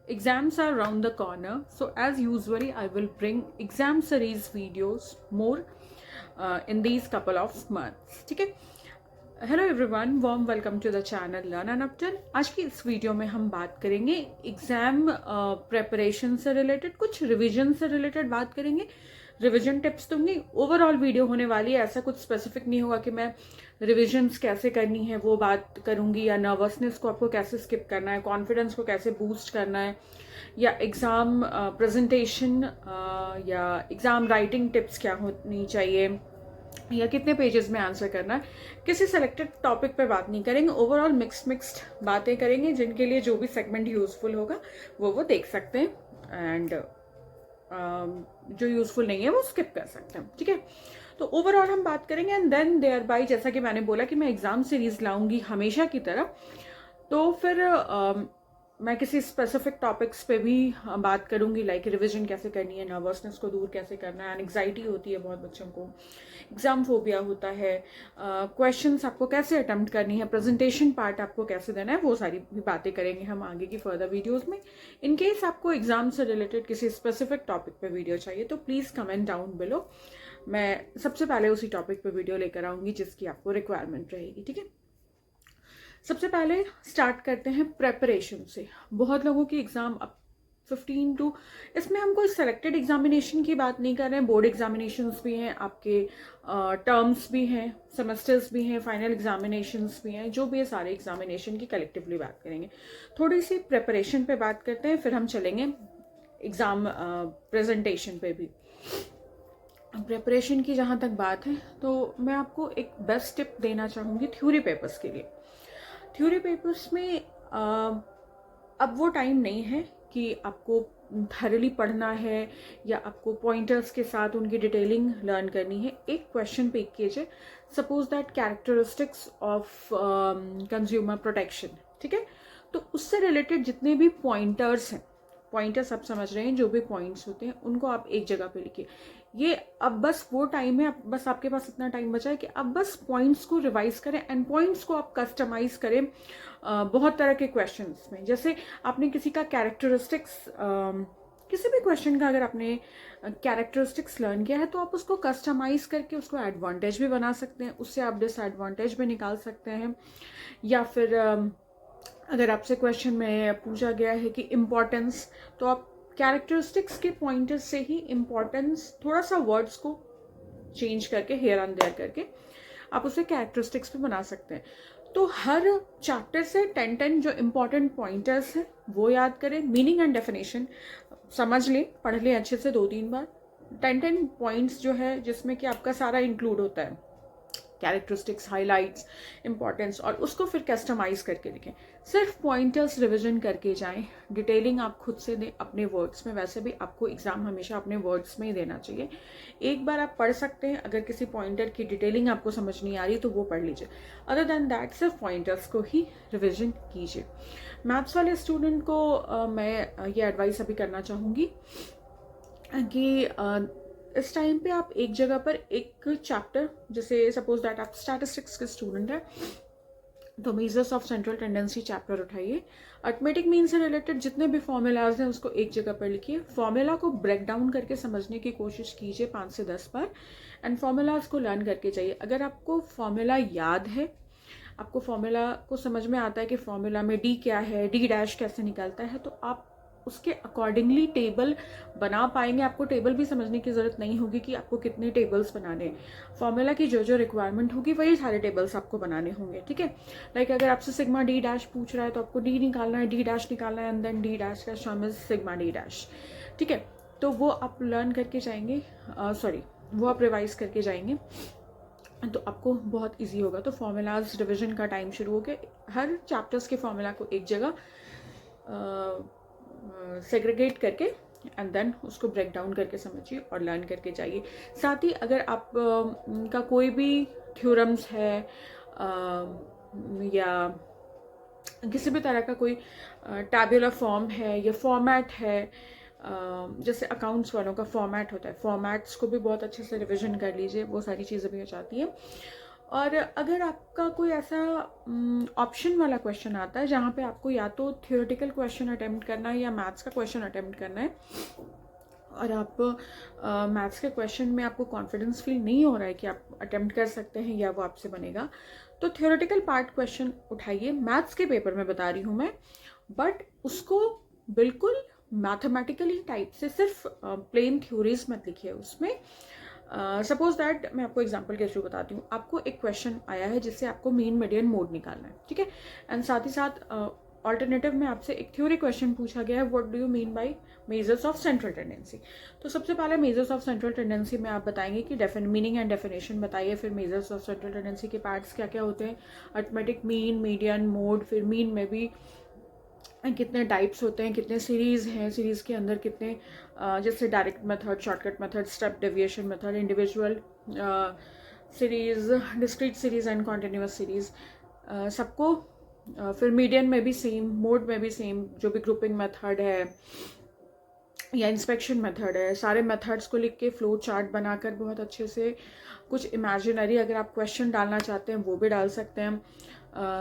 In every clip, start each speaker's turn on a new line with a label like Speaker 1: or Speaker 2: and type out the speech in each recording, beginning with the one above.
Speaker 1: Exams are around the corner, so as usually I will bring exam series videos more in these couple of months. ठीक है. Hello everyone, warm welcome to the channel learn and अपटन. आज की इस video में हम बात करेंगे एग्जाम प्रेपरेशन से रिलेटेड, कुछ रिवीजन से रिलेटेड बात करेंगे. रिवीजन टिप्स दूंगी. ओवरऑल वीडियो होने वाली है, ऐसा कुछ स्पेसिफिक नहीं होगा कि मैं रिविजन्स कैसे करनी है वो बात करूंगी, या नर्वसनेस को आपको कैसे स्किप करना है, कॉन्फिडेंस को कैसे बूस्ट करना है, या एग्ज़ाम प्रेजेंटेशन या एग्ज़ाम राइटिंग टिप्स क्या होनी चाहिए, या कितने पेजेस में आंसर करना है. किसी सेलेक्टेड टॉपिक पे बात नहीं करेंगे, ओवरऑल मिक्स्ड बातें करेंगे. जिनके लिए जो भी सेगमेंट यूजफुल होगा वो देख सकते हैं, एंड जो यूजफुल नहीं है वो स्किप कर सकते हैं. ठीक है, तो ओवरऑल हम बात करेंगे, एंड देन देयर बाय, जैसा कि मैंने बोला कि मैं एग्जाम सीरीज लाऊंगी हमेशा की तरह, तो फिर मैं किसी स्पेसिफिक टॉपिक्स पे भी बात करूंगी, लाइक रिवीजन कैसे करनी है, नर्वसनेस को दूर कैसे करना है, एंग्जाइटी होती है बहुत बच्चों को, एग्जाम फोबिया होता है, क्वेश्चंस आपको कैसे अटेम्प्ट करनी है, प्रेजेंटेशन पार्ट आपको कैसे देना है, वो सारी भी बातें करेंगे हम आगे की फर्दर वीडियोस में. इन केस आपको एग्जाम से रिलेटेड किसी स्पेसिफिक टॉपिक पे वीडियो चाहिए तो प्लीज़ कमेंट डाउन बिलो. मैं सबसे पहले उसी टॉपिक पे वीडियो लेकर आऊंगी जिसकी आपको रिक्वायरमेंट रहेगी. ठीक है, सबसे पहले स्टार्ट करते हैं प्रेपरेशन से. बहुत लोगों की एग्जाम अब 15 टू, इसमें हम कोई सेलेक्टेड एग्जामिनेशन की बात नहीं कर रहे हैं. बोर्ड एग्जामिनेशंस भी हैं आपके, टर्म्स भी हैं, सेमेस्टर्स भी हैं, फाइनल एग्जामिनेशंस भी हैं. जो भी है सारे एग्जामिनेशन की कलेक्टिवली बात करेंगे. थोड़ी सी प्रेपरेशन पे बात करते हैं, फिर हम चलेंगे एग्जाम प्रेजेंटेशन पे भी. प्रेपरेशन की जहाँ तक बात है तो मैं आपको एक बेस्ट टिप देना चाहूँगी थ्योरी पेपर्स के लिए. थ्योरी पेपर्स में अब वो टाइम नहीं है कि आपको थरली पढ़ना है या आपको पॉइंटर्स के साथ उनकी डिटेलिंग लर्न करनी है. एक क्वेश्चन पिक कीजिए, suppose that characteristics of consumer protection. ठीक है, तो उससे रिलेटेड जितने भी पॉइंटर्स हैं, पॉइंटर्स आप समझ रहे हैं, जो भी पॉइंट्स होते हैं उनको आप एक जगह पे लिखिए. ये अब बस वो टाइम है, अब बस आपके पास इतना टाइम बचा है कि अब बस पॉइंट्स को रिवाइज करें, एंड पॉइंट्स को आप कस्टमाइज करें बहुत तरह के क्वेश्चंस में. जैसे आपने किसी का कैरेक्टरिस्टिक्स, किसी भी क्वेश्चन का अगर आपने कैरेक्टरिस्टिक्स लर्न किया है तो आप उसको कस्टमाइज करके उसको एडवांटेज भी बना सकते हैं, उससे आप डिसएडवांटेज भी निकाल सकते हैं. या फिर अगर आपसे क्वेश्चन में पूछा गया है कि इम्पोर्टेंस, तो आप कैरेक्टरिस्टिक्स के पॉइंटर्स से ही इम्पोर्टेंस, थोड़ा सा वर्ड्स को चेंज करके, हेयर एंड देयर करके आप उसे कैरेक्टरिस्टिक्स पे बना सकते हैं. तो हर चैप्टर से 10 जो इम्पोर्टेंट पॉइंटर्स हैं वो याद करें. मीनिंग एंड डेफिनेशन समझ लें, पढ़ लें अच्छे से 2-3 बार. 10 पॉइंट्स जो है जिसमें कि आपका सारा इंक्लूड होता है, कैरेक्टरिस्टिक्स, हाइलाइट्स, इंपॉर्टेंस, और उसको फिर कस्टमाइज करके लिखें. सिर्फ पॉइंटर्स रिवीजन करके जाएं, डिटेलिंग आप खुद से दें अपने वर्ड्स में. वैसे भी आपको एग्जाम हमेशा अपने वर्ड्स में ही देना चाहिए. एक बार आप पढ़ सकते हैं, अगर किसी पॉइंटर की डिटेलिंग आपको समझ नहीं आ रही तो वो पढ़ लीजिए. अदर देन दैट सिर्फ पॉइंटर्स को ही रिविजन कीजिए. मैथ्स वाले स्टूडेंट को मैं ये एडवाइस अभी करना चाहूँगी कि इस टाइम पे आप एक जगह पर एक चैप्टर, जैसे सपोज दैट आप स्टैटिस्टिक्स के स्टूडेंट हैं तो measures of central tendency chapter उठाइए. अर्थमेटिक मीन से रिलेटेड जितने भी फॉर्मूलाज हैं उसको एक जगह पर लिखिए. फॉर्मूला को ब्रेक डाउन करके समझने की कोशिश कीजिए 5 से 10 बार, एंड फॉर्मूलाज को लर्न करके जाइए. अगर आपको फॉर्मूला याद है, आपको फॉर्मूला को समझ में आता है कि फॉर्मूला में डी क्या है, डी डैश कैसे निकलता है, तो आप उसके अकॉर्डिंगली टेबल बना पाएंगे. आपको टेबल भी समझने की ज़रूरत नहीं होगी कि आपको कितने टेबल्स बनाने हैं. फॉर्मूला की जो जो रिक्वायरमेंट होगी वही सारे टेबल्स आपको बनाने होंगे. ठीक है, लाइक अगर आपसे सिग्मा डी डैश पूछ रहा है तो आपको डी निकालना है, डी डैश निकालना है, एंड देन डी डैश का सम इज सिग्मा डी डैश. ठीक है, तो वो आप लर्न करके जाएंगे, वो आप रिवाइज करके जाएंगे तो आपको बहुत इजी होगा. तो फॉर्मूलाज रिवीजन का टाइम शुरू हो गया. हर चैप्टर्स के फॉर्मूला को एक जगह सेग्रीगेट करके एंड देन उसको ब्रेक डाउन करके समझिए और लर्न करके जाइए. साथ ही अगर आप का कोई भी थ्योरम्स है या किसी भी तरह का कोई टैबुलर फॉर्म है या फॉर्मेट है, जैसे अकाउंट्स वालों का फॉर्मेट होता है, फॉर्मेट्स को भी बहुत अच्छे से रिवीजन कर लीजिए. वो सारी चीज़ें भी हो जाती हैं. और अगर आपका कोई ऐसा ऑप्शन वाला क्वेश्चन आता है जहाँ पे आपको या तो थियोरेटिकल क्वेश्चन अटेम्प्ट करना है या मैथ्स का क्वेश्चन अटेम्प्ट करना है, और आप मैथ्स के क्वेश्चन में आपको कॉन्फिडेंस फील नहीं हो रहा है कि आप अटेम्प्ट कर सकते हैं या वो आपसे बनेगा, तो थियोरेटिकल पार्ट क्वेश्चन उठाइए। मैथ्स के पेपर में बता रही हूँ मैं, बट उसको बिल्कुल मैथमेटिकली टाइप से सिर्फ प्लेन थ्योरीज मत लिखिए उसमें। सपोज दैट मैं आपको एग्जांपल के थ्रू बताती हूँ। आपको एक क्वेश्चन आया है जिससे आपको मीन मीडियन मोड निकालना है, ठीक है, एंड साथ ही साथ ऑल्टरनेटिव में आपसे एक थ्योरी क्वेश्चन पूछा गया है, what do you mean by measures of central tendency. तो सबसे पहले मेजर्स ऑफ सेंट्रल टेंडेंसी में आप बताएंगे कि मीनिंग एंड डेफिनेशन बताइए, फिर मेजर्स ऑफ सेंट्रल टेंडेंसी के पार्ट्स क्या क्या होते हैं, अर्थमेटिक, मीन, मीडियन, मोड, फिर मीन में भी कितने टाइप्स होते हैं, कितने सीरीज़ हैं, सीरीज़ के अंदर कितने जैसे direct method, shortcut method, step deviation method, individual series, discrete series and continuous series, सबको फिर मीडियन में भी सेम, मोड में भी सेम, जो भी ग्रुपिंग मेथड है या इंस्पेक्शन मेथड है, सारे मेथड्स को लिख के फ्लो चार्ट बनाकर बहुत अच्छे से, कुछ इमेजिनरी अगर आप क्वेश्चन डालना चाहते हैं वो भी डाल सकते हैं।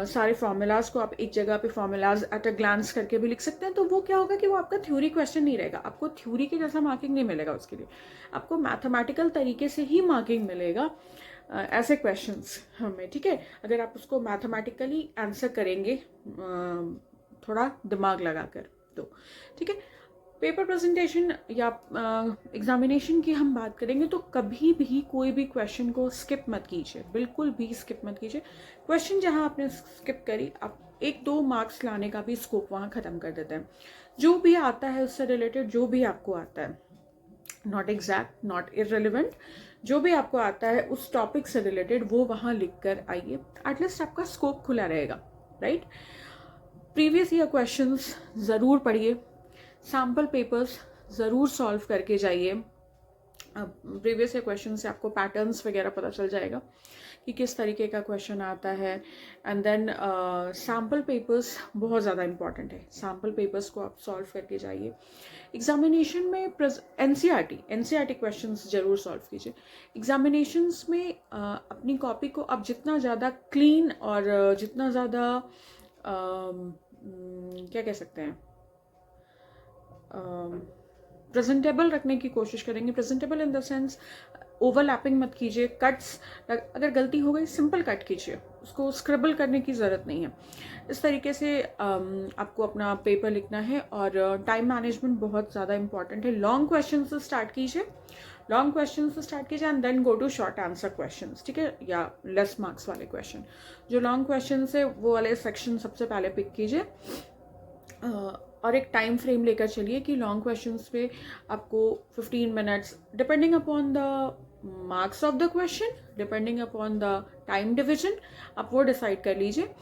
Speaker 1: सारे फार्मूलाज को आप एक जगह पे फार्मूलाज एट अ ग्लांस करके भी लिख सकते हैं। तो वो क्या होगा कि वो आपका थ्योरी क्वेश्चन नहीं रहेगा, आपको थ्योरी के जैसा मार्किंग नहीं मिलेगा, उसके लिए आपको मैथमेटिकल तरीके से ही मार्किंग मिलेगा ऐसे क्वेश्चंस हमें, ठीक है, अगर आप उसको मैथमेटिकली आंसर करेंगे थोड़ा दिमाग लगाकर तो, ठीक है। पेपर प्रेजेंटेशन या एग्जामिनेशन की हम बात करेंगे तो कभी भी कोई भी क्वेश्चन को स्किप मत कीजिए, बिल्कुल भी स्किप मत कीजिए। क्वेश्चन जहां आपने स्किप करी, आप 1-2 मार्क्स लाने का भी स्कोप वहां ख़त्म कर देते हैं। जो भी आता है उससे रिलेटेड, जो भी आपको आता है, नॉट एग्जैक्ट, नॉट इररिलेवेंट, जो भी आपको आता है उस टॉपिक से रिलेटेड वो वहाँ लिख कर आइए, एटलीस्ट आपका स्कोप खुला रहेगा, राइट। प्रीवियस ईयर क्वेश्चंस ज़रूर पढ़िए, सैम्पल पेपर्स ज़रूर सॉल्व करके जाइए। प्रीवियस ईयर क्वेश्चन से आपको पैटर्न्स वगैरह पता चल जाएगा कि किस तरीके का क्वेश्चन आता है। एंड देन सैम्पल पेपर्स बहुत ज़्यादा इंपॉर्टेंट है, सैम्पल पेपर्स को आप सॉल्व करके जाइए। एग्जामिनेशन में एनसीईआरटी क्वेश्चंस ज़रूर सॉल्व कीजिए। एग्जामिनेशंस में अपनी कॉपी को आप जितना ज़्यादा क्लीन और जितना ज़्यादा क्या कह सकते हैं, प्रेजेंटेबल रखने की कोशिश करेंगे। Presentable in the sense overlapping मत कीजिए, कट्स अगर गलती हो गई सिंपल कट कीजिए, उसको स्क्रिबल करने की ज़रूरत नहीं है। इस तरीके से आपको अपना पेपर लिखना है। और टाइम मैनेजमेंट बहुत ज़्यादा इंपॉर्टेंट है। लॉन्ग क्वेश्चन से स्टार्ट कीजिए, and then go to short answer questions, ठीक है, या लेस मार्क्स वाले क्वेश्चन। जो लॉन्ग क्वेश्चन है वो वाले सेक्शन सबसे पहले पिक कीजिए, और एक टाइम फ्रेम लेकर चलिए कि लॉन्ग क्वेश्चंस पे आपको 15 minutes, depending upon the marks of the question, depending upon the time division, आप वो डिसाइड कर लीजिए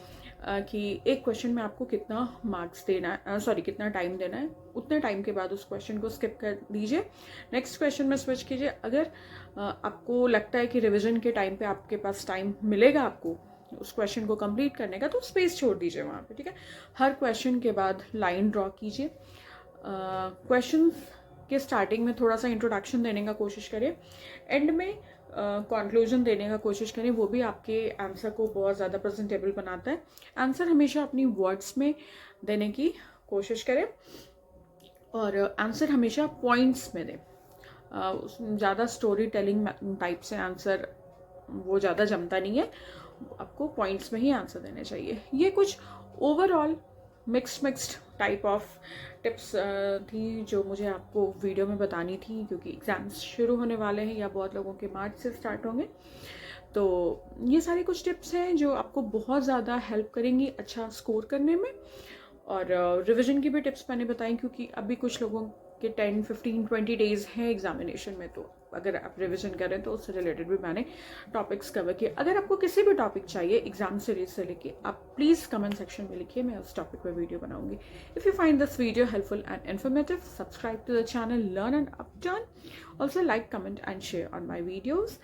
Speaker 1: कि एक क्वेश्चन में आपको कितना मार्क्स देना है, कितना टाइम देना है। उतने टाइम के बाद उस क्वेश्चन को स्किप कर दीजिए, नेक्स्ट क्वेश्चन में स्विच कीजिए। अगर आपको लगता है कि रिविजन के टाइम पे आपके पास टाइम मिलेगा आपको उस क्वेश्चन को कंप्लीट करने का, तो स्पेस छोड़ दीजिए वहाँ पे, ठीक है। हर क्वेश्चन के बाद लाइन ड्रॉ कीजिए। क्वेश्चन के स्टार्टिंग में थोड़ा सा इंट्रोडक्शन देने का कोशिश करें, एंड में कंक्लूजन देने का कोशिश करें, वो भी आपके आंसर को बहुत ज़्यादा प्रेजेंटेबल बनाता है। आंसर हमेशा अपनी वर्ड्स में देने की कोशिश करें, और आंसर हमेशा पॉइंट्स में दें। ज़्यादा स्टोरी टेलिंग टाइप से आंसर वो ज़्यादा जमता नहीं है, आपको पॉइंट्स में ही आंसर देने चाहिए। ये कुछ overall mixed type of tips थी जो मुझे आपको वीडियो में बतानी थी, क्योंकि एग्ज़ाम्स शुरू होने वाले हैं या बहुत लोगों के मार्च से स्टार्ट होंगे। तो ये सारी कुछ टिप्स हैं जो आपको बहुत ज़्यादा हेल्प करेंगी अच्छा स्कोर करने में। और रिवीजन की भी टिप्स मैंने बताई, क्योंकि अभी कुछ लोगों के 10, 15, 20 डेज़ हैं एग्जामिनेशन में, तो अगर आप रिवीजन करें तो उससे रिलेटेड भी मैंने टॉपिक्स कवर किए। अगर आपको किसी भी टॉपिक चाहिए एग्जाम सीरीज से लेके, आप प्लीज़ कमेंट सेक्शन में लिखिए, मैं उस टॉपिक पर वीडियो बनाऊंगी। If you find this video helpful and informative, subscribe to the channel, learn and upturn, also like, comment and share on my videos.